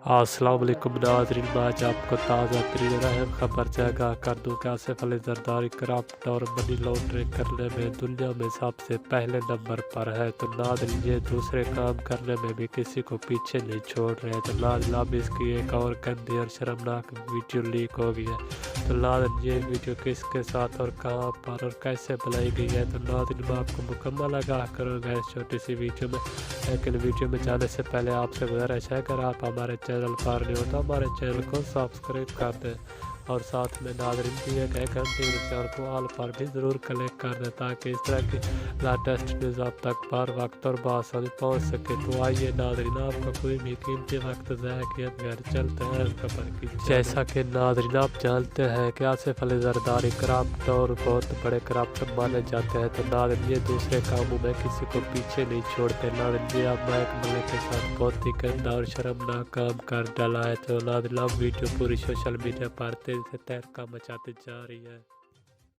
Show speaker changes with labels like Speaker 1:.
Speaker 1: अस्सलाम वालेकुम नाज़रीन, मैं आज आपको ताज़ा तरीन अहम खबर से आगाह कर दूँ कि आसिफ अली जरदारी क्राफ्ट और मनी लॉन्ड्रिंग करने में दुनिया में सबसे पहले नंबर पर है। तो नाज़रीन ये दूसरे काम करने में भी किसी को पीछे नहीं छोड़ रहे। तो नाज़रीन अब इसकी एक और गंदी और शर्मनाक वीडियो लीक हो गई है। तो नाज़रीन ये वीडियो किसके साथ और कहाँ पर और कैसे बनाई गई है, तो नाज़रीन मैं आपको मुकम्मल आगाह करूँगा इस छोटी सी वीडियो में। लेकिन वीडियो में जाने से पहले आपसे गुजारिश है, अगर आप हमारे चैनल पर नहीं हो तो हमारे चैनल को सब्सक्राइब कर दें और साथ में नाज़रीन की एक घंटे चैनल को ऑल पर भी ज़रूर क्लिक कर दें ताकि इस तरह की लेटेस्ट न्यूज़ आप तक पर वक्त और बासानी पहुँच सके। तो आइए नाज़रीन, आपका कोई भी कीमती वक्त ज़ाया किए बगैर चलते हैं खबर की। जैसा कि नाज़रीन आप जानते हैं कि आसिफ अली जरदारी क्राफ्ट और बहुत बड़े क्राफ्टर माने जाते हैं। तो नाज़रीन ये दूसरे कामों में किसी को पीछे नहीं छोड़ते। नाज़रीन ये अब महक मलिक के साथ बहुत ही गंदा और शर्मनाक काम कर डाला है। तो नाज़रीन अब वीडियो पूरी सोशल मीडिया पर तेजी से तहलका मचाती जा रही है।